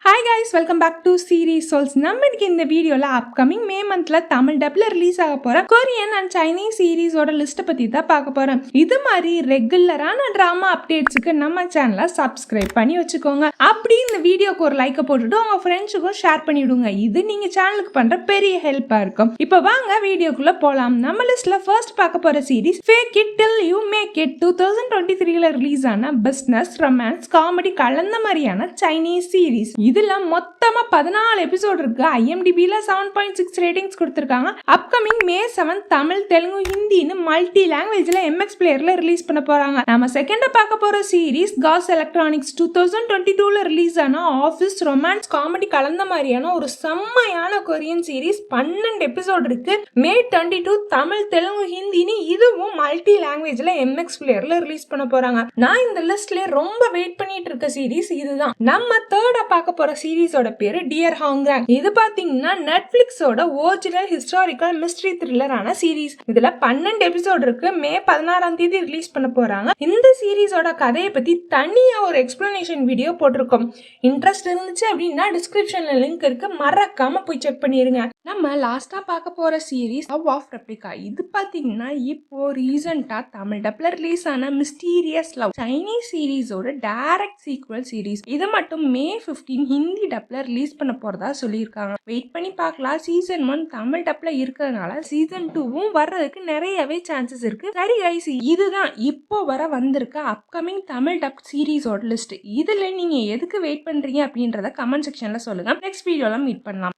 Hi guys, welcome back to series souls. நம்ம இன்னைக்கு இந்த வீடியோல அப்கமிங் மே மந்த்ல தமிழ் டப்ல ரிலீஸ் ஆக போற கொரியன் அண்ட் சைனீஸ் சீரீஸோட லிஸ்ட் பத்தி தான் பார்க்க போறோம். இது மாதிரி ரெகுலரான டிராமா அப்டேட்ஸ்க்கு நம்ம சேனலை சப்ஸ்கிரைப் பண்ணி வச்சுக்கோங்க. அப்படி இந்த வீடியோக்கு ஒரு லைக்கை போட்டுட்டு உங்க ஃப்ரெண்ட்ஸுக்கும் ஷேர் பண்ணிவிடுங்க. இது நீங்க சேனலுக்கு பண்ற பெரிய ஹெல்ப்பா இருக்கும். இப்போ வாங்க வீடியோக்குள்ள போலாம். நம்ம லிஸ்ட்ல ஃபர்ஸ்ட் பார்க்க போற series fake it till you make it. 2023ல ரிலீஸ் ஆன பிசினஸ், ரொமான்ஸ், காமெடி கலந்த மாதிரியான சைனீஸ் சீரீஸ். இதுல மொத்தமா 14 எபிசோட் இருக்கு. IMDbல 7.6 ரேட்டிங்ஸ் கொடுத்திருக்காங்க. அப்கமிங் மே 7 தமிழ், தெலுங்கு, ஹிந்தின்னு மல்டி லாங்குவேஜ்ல MX பிளேயர்ல ரிலீஸ் பண்ண போறாங்க. நம்ம செகண்ட் பார்க்க போற சீரீஸ் காஸ் எலக்ட்ரானிக்ஸ். 2022ல ரிலீஸ் ஆன ஆஃபீஸ், ரொமான்ஸ், காமெடி கலந்த மாதிரியான ஒரு செம்மையான கொரியன் சீரீஸ். 12 எபிசோட் இருக்கு. மே 22 தமிழ், தெலுங்கு, ஹிந்தின்னு இதுவும் மல்டி லாங்குவேஜ்ல MX பிளேயர்ல ரிலீஸ் பண்ண போறாங்க. நான் இந்த லிஸ்ட்ல ரொம்ப வெயிட் பண்ணிட்டு இருக்க சீரீஸ் இதுதான். நம்ம தேர்டா பார்க்க போற சீரீஸோட பேரு டியர் ஹாங்ராங். இது பாத்தீங்கன்னா நெட்ஃபிளிக்ஸோட ஒரிஜினல் ஹிஸ்டாரிக்கல் மிஸ்ட்ரி த்ரில்லரான சீரீஸ். இதுல 12 எபிசோட் இருக்கு. மே 16ஆம் தேதி ரிலீஸ் பண்ண போறாங்க. இந்த சீரீஸோட கதையை பத்தி தனியா ஒரு எக்ஸ்பிளனேஷன் வீடியோ போட்டிருக்கோம். இன்ட்ரெஸ்ட் இருந்துச்சு அப்படின்னா டிஸ்கிரிப்ஷன்ல லிங்க் இருக்கு, மறக்காம போய் செக் பண்ணிருங்க. நம்ம லாஸ்டா பார்க்க போற சீரீஸ் லவ் ஆஃப் ரெப்ளிகா. இது பாத்தீங்கன்னா இப்போ ரீசெண்டா தமிழ் டப்ல ரிலீஸ் ஆன மிஸ்டீரியஸ் லவ் சைனீஸ் சீரீஸோட டைரக்ட் சீக்வல் சீரீஸ். இது மட்டும் மே 15 ஹிந்தி டப்ல ரிலீஸ் பண்ண போறதா சொல்லியிருக்காங்க. வெயிட் பண்ணி பார்க்கலாம். சீசன் 1 தமிழ் டப்ல இருக்கிறதுனால சீசன் 2வும் வர்றதுக்கு நிறையவே சான்சஸ் இருக்கு. சரி கைஸ், இதுதான் இப்போ வர வந்திருக்க அப்கமிங் தமிழ் டப் சீரீஸோட லிஸ்ட். இதுல நீங்க எதுக்கு வெயிட் பண்றீங்க அப்படின்றத கமெண்ட் செக்ஷன்ல சொல்லுங்க. நெக்ஸ்ட் வீடியோல மீட் பண்ணலாம்.